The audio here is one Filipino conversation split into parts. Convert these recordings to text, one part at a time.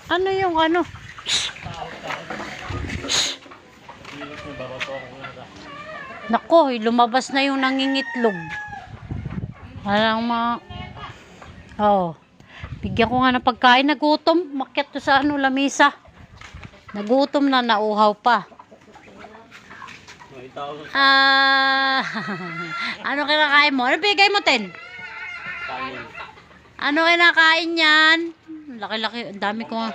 Ano yung ano? Nako, lumabas na yung nangingitlog. Alang oh. Bigyan ko nga ng pagkain. Nagutom. Makyat to sa ano, lamisa. Nagutom na, nauhaw pa. Ano kinakain mo? Ano bigay mo, Ten? Ano kinakain yan? Laki-laki. Ang dami ko nga.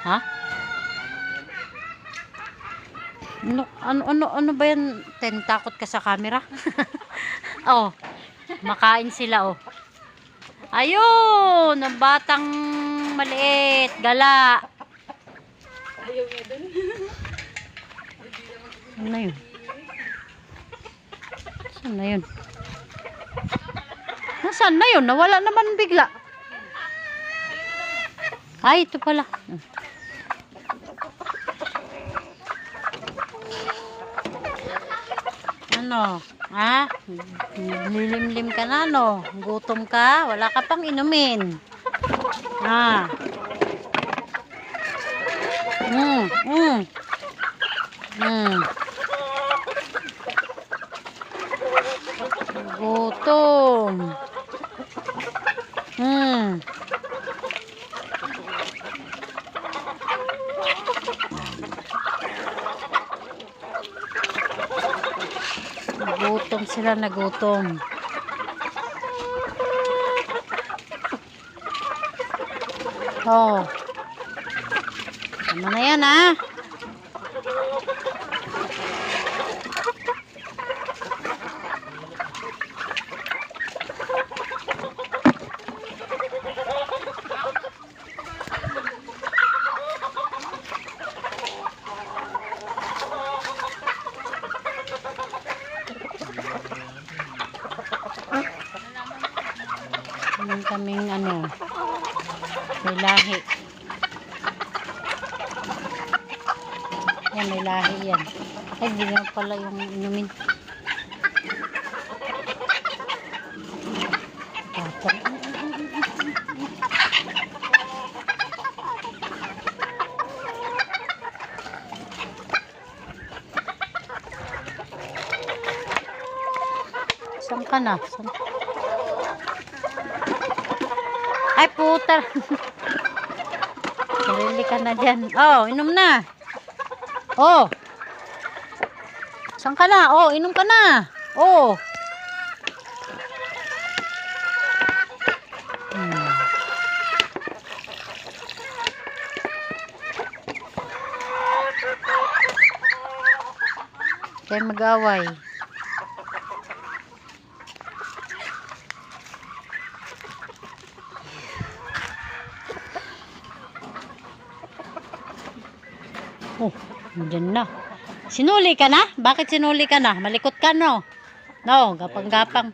Ha? Ano ba yan? Ten, takot ka sa camera? Oh, makain sila, oh. Ayun, ang batang maliit, gala. Ayaw niya dun. Ano na yun? Saan na yun? Nasaan na yun? Nawala naman bigla. Ay, ito pala. Ano? Ha? Lilimlim ka na, no? Gutom ka? Wala ka pang inumin. Ha? Gutom. Nagutom sila, nagutom. Oh. Tama na yan, ha? Meron kaming ano, may lahi. Yan, may lahi yan. Ay, hindi nga pala yung inumin. Tapos. Saan ka na? Saan? Ay, puta. Sarili ka na dyan. Oh, inom na. Oh. Saan ka na? Oh, inom ka na. Oh. Kaya mag-away. Oh, dyan na. Sinuli ka na? Bakit sinuli ka na? Malikot ka, no? No, gapang-gapang.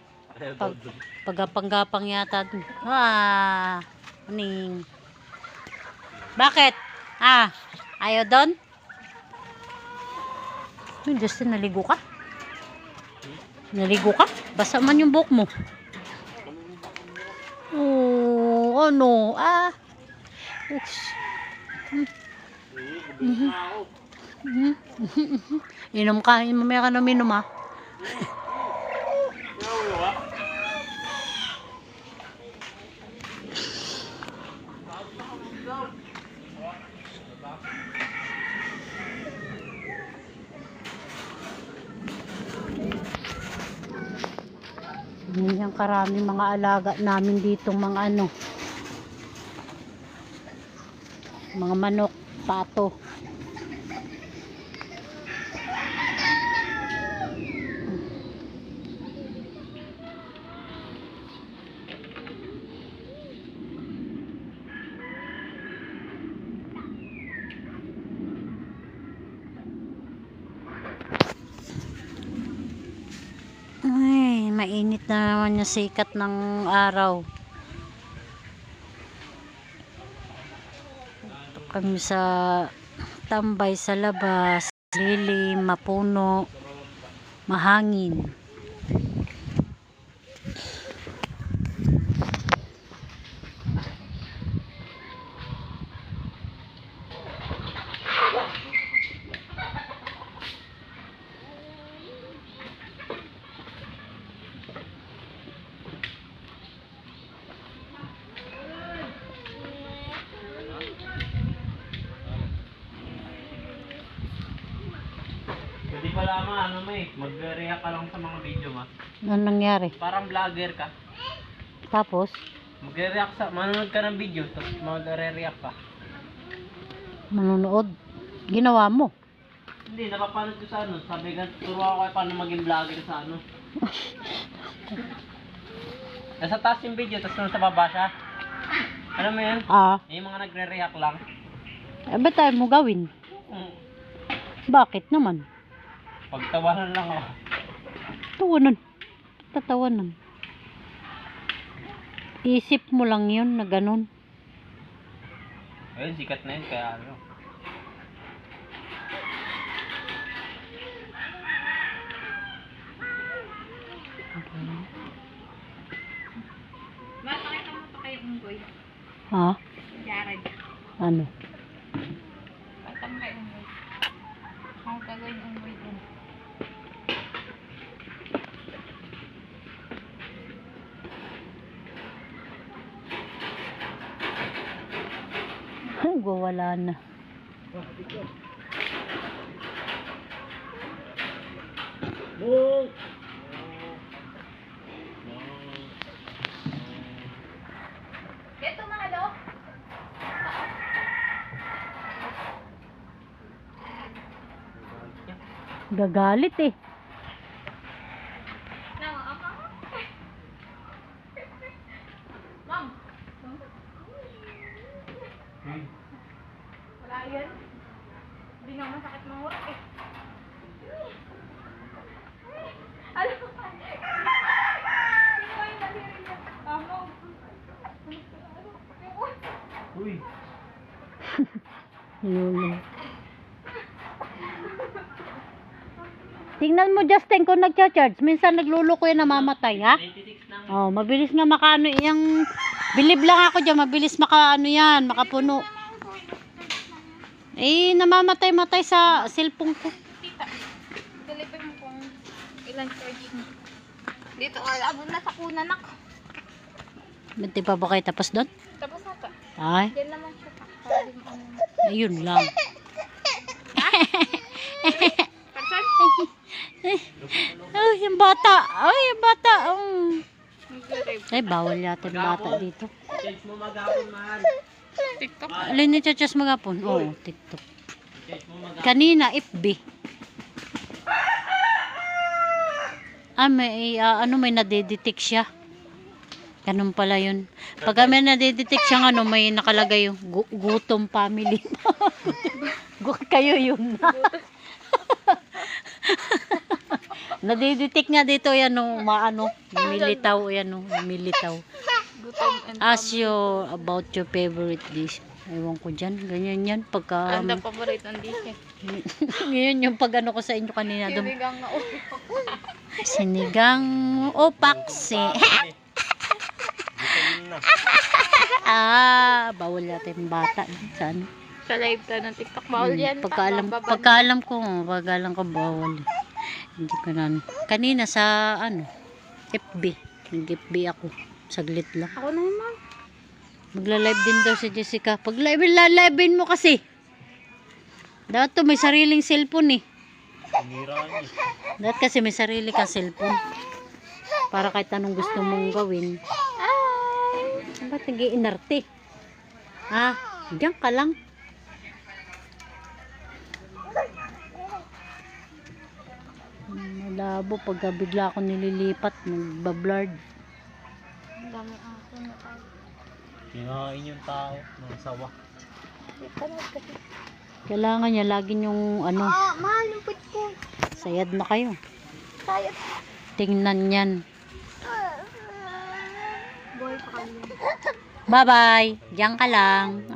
Pagapang-gapang yata dun. Ah, aning. Bakit? Ah, ayaw doon? Ay, Justin, naligo ka? Naligo ka? Basa man yung buhok mo. Oh, ano? Ah. Oops. Inom ka, mamaya ka na minom, ha? Ganyan karami mga alaga namin dito, mga ano, mga manok, pato. Ay, mainit na naman yung sikat ng araw. Ito kami sa tambay sa labas. Lilim, mapuno, mahangin. ano mo eh, mag-react ka lang sa mga video mo. Ano nangyari? Parang vlogger ka. Tapos, Mag-react manonood ka ng video, tapos mag-react ka. manonood. Ginawa mo. Hindi, napapanood ko sa ano, sabi ka, turo ako kayo paano maging vlogger sa ano. Nasa taas yung video, tapos nasa baba siya. Ano mo yun? Yung mga nagre-react lang. Ba't tayo mo gawin? Mm. Bakit naman? Pagtawanan lang ako. Tawanan. Tatawanan. Isip mo lang yun na ganun. Ayun, sikat na yun, kaya ano. Makakita mo pa kayo unggoy. Ha? Jared. Ano? Pakita mo kayo unggoy. Ang gagawin unggoy dun. Wala na. Ito mga do. Gagalit eh. Ma'am. Wala yan. Hindi nga masakit mahurap eh. Alam mo ba? Sino ba yung daliri niya? Tama. Uy! Yun. Tingnan mo Justin kung nagcha-charge. Minsan nagluluko yan namamatay ha. 96 lang. Oh, mabilis nga makaano yung bilib lang ako diyan, mabilis makaano yan, makapuno. Eh namamatay-matay sa cellphone ko. Tita, deliver mo kung ilan charging. Dito, abot na sa kunan ako. Hindi pa ba kayo tapos doon? Tapos na to. Ay, Diyan naman siya. Para di mo ano. ayun lang. Person? Ay, yung bata. Ay, yung bata. Mag-live. Ay, bawal yata yung bata dito. Change mo maghapon, mahal. TikTok. Alin ni Chachas magapon? Oo, TikTok. Change mo maghapon. Kanina, FB. May nadedetect siya. Ganun pala yun. Pag may nadedetect siya, may nakalagay yung gutom family. Kayo yun. Nadedetect nga dito yan, militaw, militaw. Gutom and Ask you about your favorite dish. Ewan ko dyan, ganyan yan. Pagka, Ang paborito ang dish. ngayon yung pag ko sa inyo kanina. Sinigang na ulo. Sinigang o paksi. Bawal yata yung bata. Saan? Sa live ta ng TikTok. Bawal yan. Pagkaalam ko bawal. Hindi ko na. Kanina sa FB. Nag-FB ako. Saglit lang. Ako na naman. Magla-live din daw si Jessica. Pag live-in mo kasi. Dapat may sariling cellphone eh. Dapat kasi may sarili kang cellphone. Para kahit anong gusto mong gawin. Ba't nag-iinarte? Diyan ka lang. Malabo pagka bigla ako nililipat, nagbablard. Ang dami aso na tayo. Kinain yung tao, mga sawa. Kailangan niya lagi yung Mahal yung put ko. sayad na kayo. Sayat. Tingnan yan. Boy pa kami. Bye-bye. Diyan ka lang.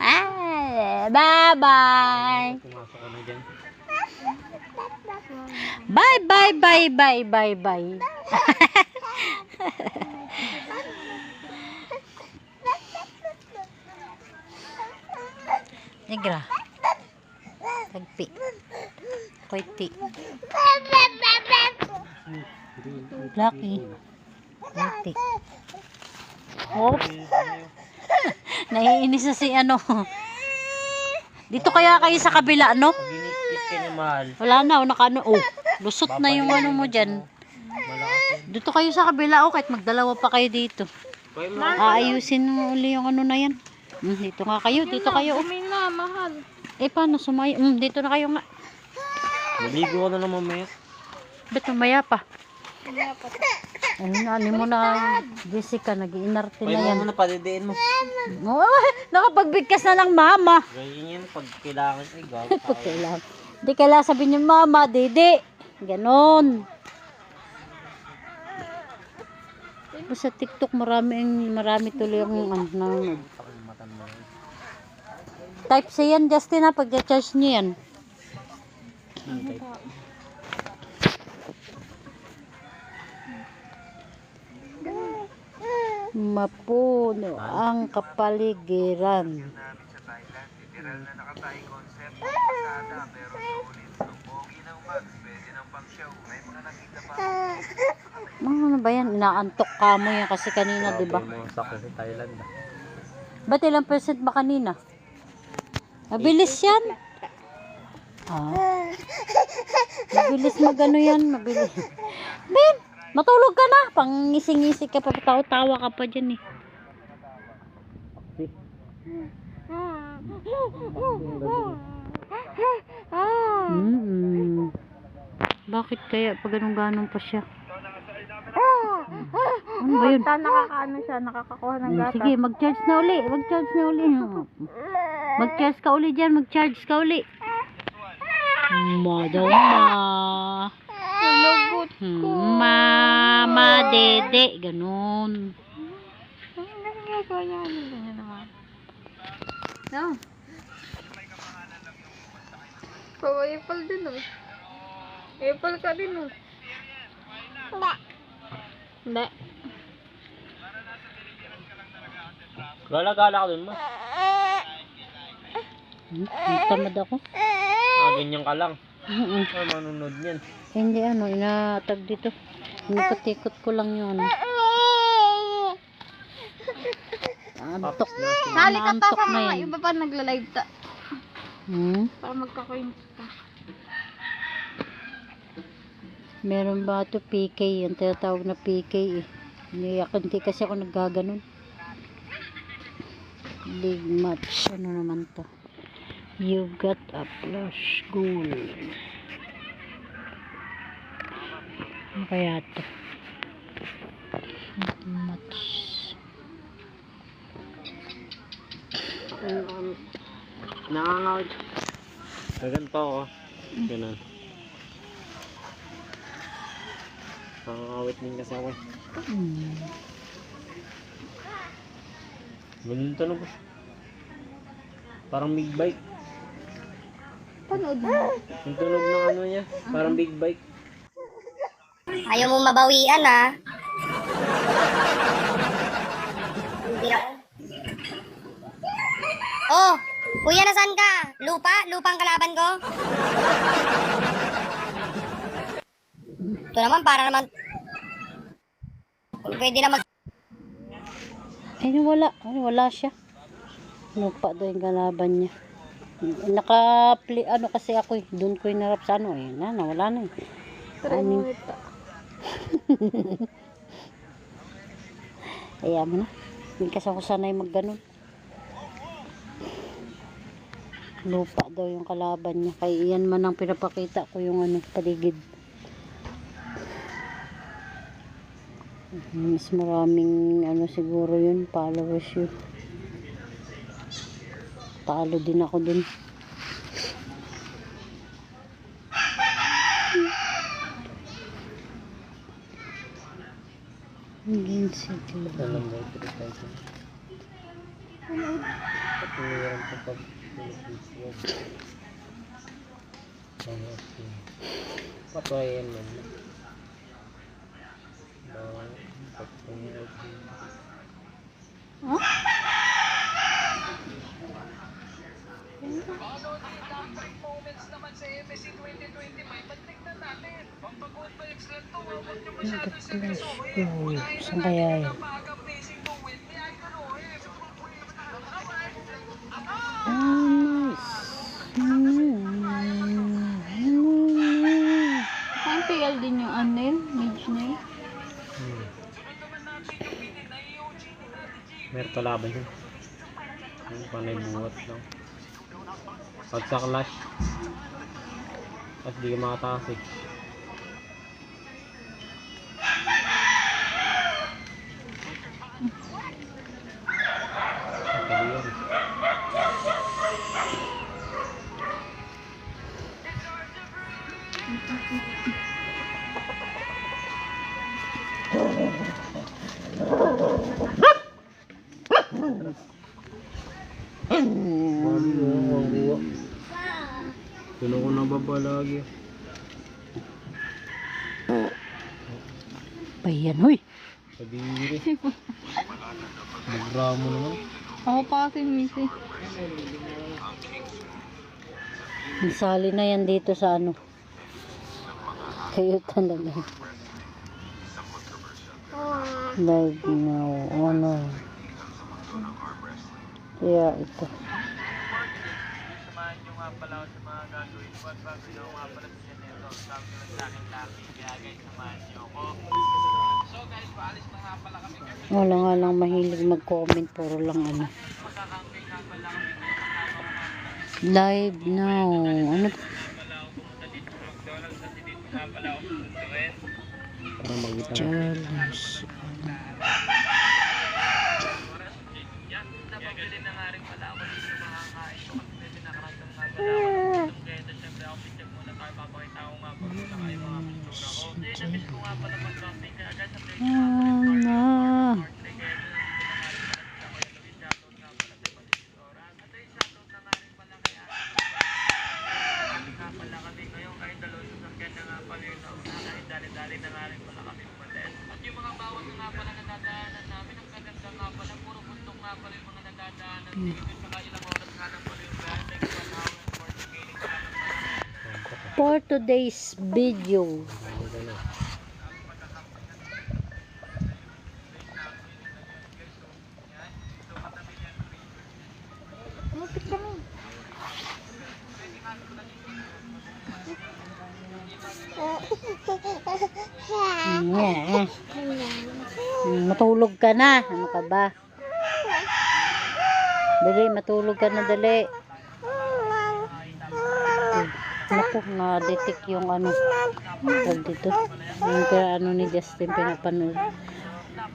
Bye-bye. Pumasok ka na dyan. Bye-bye. Negra. Tagpi. Koiti. Lucky. Koiti. Oops. Naiinis na si Dito kaya kayo sa kabila, Pag inikis ka niya, mahal. Wala na, Lusot na yung ano mo dyan. Malakas. Dito kayo sa kabila, kahit magdalawa pa kayo dito. Kaya mo. Aayusin mo uli yung ano na yan. Dito nga kayo, dito kayo. Dumi na, mahal. Paano sumayo? Dito na kayo nga. Maligo ka na naman, Mayat. Ba't mamaya pa? Kaya pa. Ano mo na, Jessica, nag-iinarte na Kaya yan. mo na padidiin mo. Oh, nakapagbigkas na ng mama. Ganyan yan pag kailangan ay gago. Kailangan. Hindi kailangan sabihin niyo, mama, dede. Ganon. Sa TikTok, marami tuloy ang nanonood. Type C yan, Justin, ha, pag-charge niyo yan. Mapuno ang kapaligiran. Ano ba yan? Inaantok ka mo yan kasi kanina, di ba? Mga sako sa Thailand. Ba't ilang percent ba kanina? Mabilis yan. Mabilis magano yan, mabilis. Ben, matulog ka na. Pang-ngisi-ngisi ka pa, tawa ka pa dyan eh. Bakit kaya pag ganun-ganon pa siya? Ano ba yun? Nakakaano siya, nakakakuha ng gata. Sige, mag-charge na uli. Mag-charge na uli. Mag-charge ka uli dyan. Mag-charge ka uli. Madama. Lagot ko. Mama, dede. Ganun. Ganyan naman. No. Apple din oh. Apple ka din oh. Hindi. Gala-gala ka dun, ma. Tamad ako. Ganyan ka lang. Mm-mm. Ay, manunod niyan. Hindi ano, inatag dito. Inikot-ikot ko lang yun. Antok. Sali ka ta Naantok sa na mga yan. iba pa nagla-live ta. Para magka-coins ka. Meron ba ito PK? Ang tinatawag na PK eh. Hindi kasi ako naggaganon. Big match. Ano naman to? You got a flush goal. Ano kaya to? Big match. Nakangawit. Ganito ako. Ganun. Nakangawit din kasi ako. Ganun tunog. Parang big bike. Panood mo. Yung tunog ng ano niya. Parang big bike. Ayaw mo mabawian, ha? Hindi ako. Oh, kuya, nasaan ka? Lupa? Lupang kalaban ko? Ito naman, para naman... Pwede na mag... Ay, wala siya. Lupa daw yung kalaban niya. Ano kasi ako eh. Doon ko hinarap sa ano eh. Nawala na eh. Try mo ito. Kaya mo na. Hindi kasi ako sanay magganon. Lupa daw yung kalaban niya. Kaya iyan man ang pinapakita ko yung ano, paligid. Mas maraming ano siguro yun. Followers yun. Talo din ako dun. Again, city. Alam mo, ito tayo. Patuloyan ko pag patuloyan mo. Huh? Saan kaya yun? Nice. Kalaban yun. Yung panay buhat lang. Pag sa clash, at di ka makatakas eh. Pwede yan. Tulo ko na baba lagi. Bayan, huy. Kadiri. Magramo naman. Ako pa kasi misi. Nasali na yan dito sa ano. Kayo talaga. Like, no, ano. Kaya ito. Samahan nyo nga pala ako sa mga gagawin ko at bago nyo nga pala sa nito. Sabi ko lang sa akin laki. Kaya guys, samahan nyo ako. So guys, paalis na nga pala kami kasi Wala nga lang mahilig mag-comment. Puro lang ano. magkakamping nga pala kami ngayon ng kasama ko. Live now. Ano? Pala ako pumunta dito sa McDonald's at dito nga pala ako susunduin. Para magkita. Challenge. Napabili na nga rin pala ako dito sa mga kain ko kasi medyo nakarandang nga pala ako ng kaya syempre ako picture muna tayo papakita ko nga pag muna kayo mga picture ako. So yun, namiss ko nga pala mag-camping kaya guys, update nyo Ano? dali na nga rin pala kami umalis. At yung mga bawat nga pala nadadaanan namin, ang kaganda nga pala, puro bundok nga pala yung mga nadadaanan dito. Saka ilang oras nga lang pala yung biyahe, like 1 hour and 40 minutes nga lang pala. For today's video. Lumapit kami. Yeah. Matulog ka na. Ano ka ba? Dali, matulog ka na, dali. Naku, na-detect yung ano. Tawag dito. Yung kaya ano ni Justin pinapanood.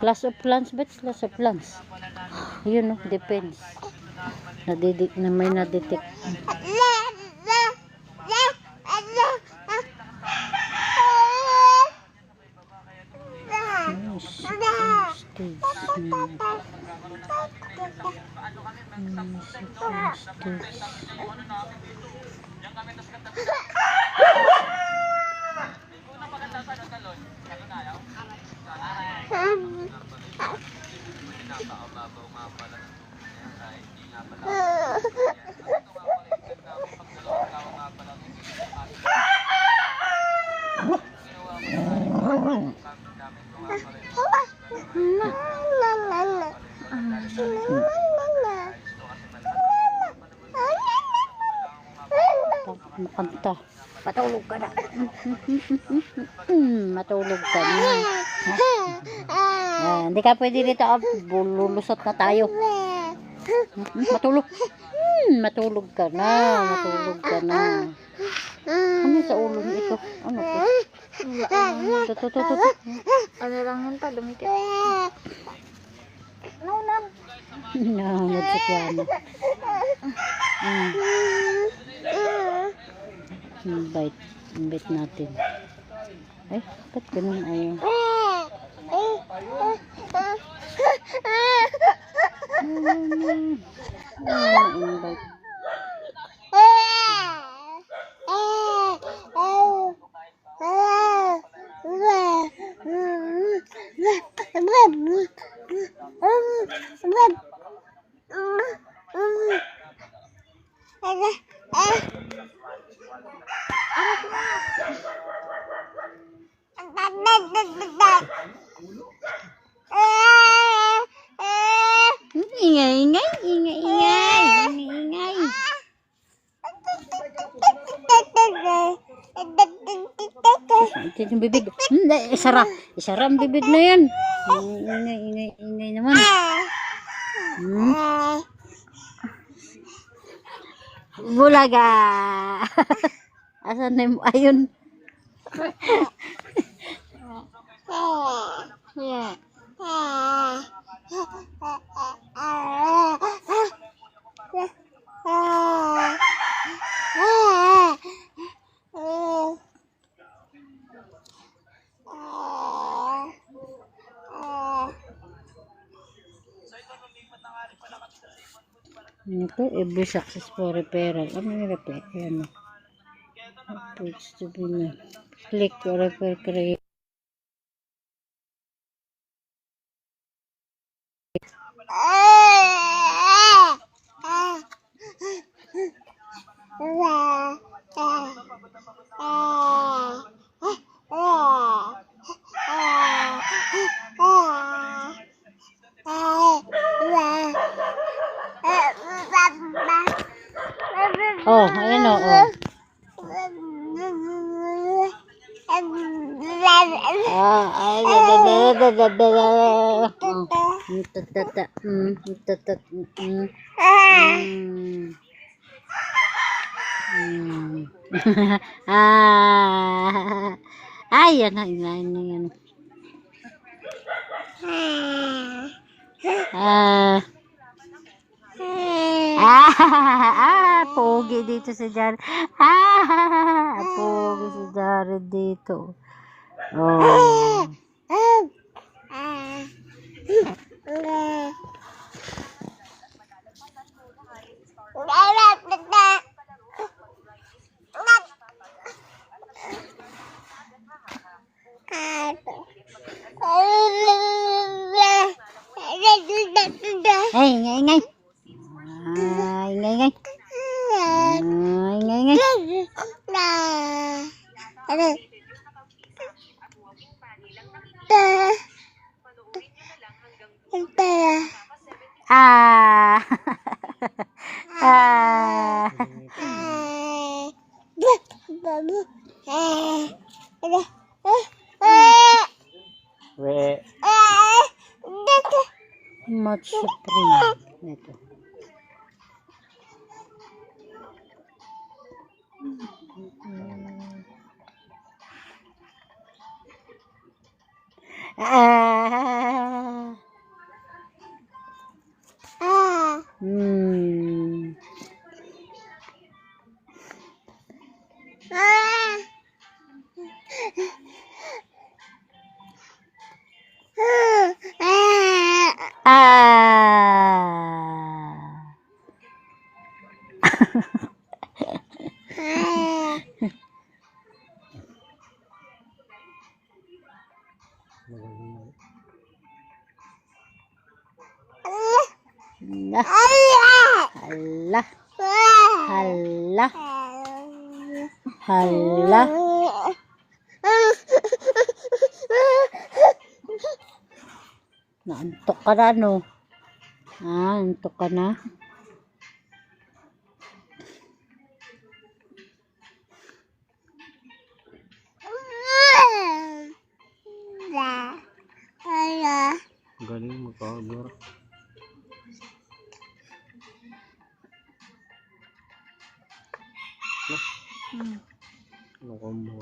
Class of Clans, ba't Class of Clans? Yun, no? Depends. Na may na-detect. Makanta. Matulog ka na. Matulog ka na. Hindi ka pwede dito. Lulusot na tayo. Matulog. Matulog ka na. Matulog ka na. Ano sa ulo mo ito? Ano to? Ito. Ano lang yun pa, dumikit. Naunang. Naunag si Kiana. Invite natin. Ay, ba't ganun ayaw? Invite. Ingay. Ito yung bibig. Isara ang bibig na yan. Ingay naman. Hmm? Bulaga. Asan na yung, ayun. Yeah. Ito, every successful referral. Ano yung refer? Ayan. Page to be na. Click to refer create. Oh, ayan o. Oh. Ay, yan na, yan. Pogi dito si Jared. Pogi si Jared dito. Oh. Ay, ingay. Ay, ingay. Ah. Ah. We. Much supreme. Ito. Hmm. Hala. Hala. Hala. Naantok ka na, no? Antok ka na? Galing mo ka, Agor. Ano ka mo?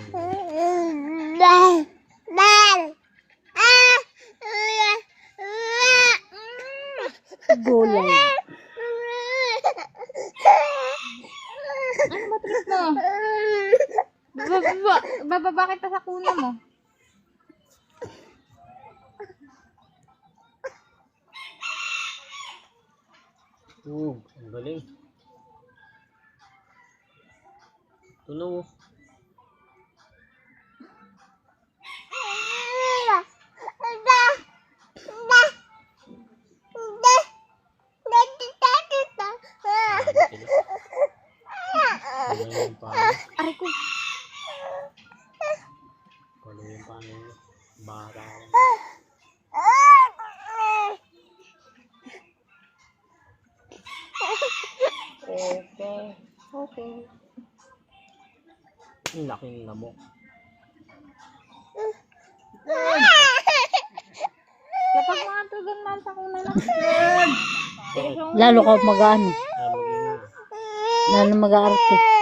Gulay. Ano ba trip mo? Bababa kita sa kuna mo. Ang galing. Tunaw. Aray ko. Kalau yung paano bata. Okay. Ang laking lamok. Lapag mga tugan man sa kuna na. Lalo ka mag-ano. Maging Lalo mag-aarte.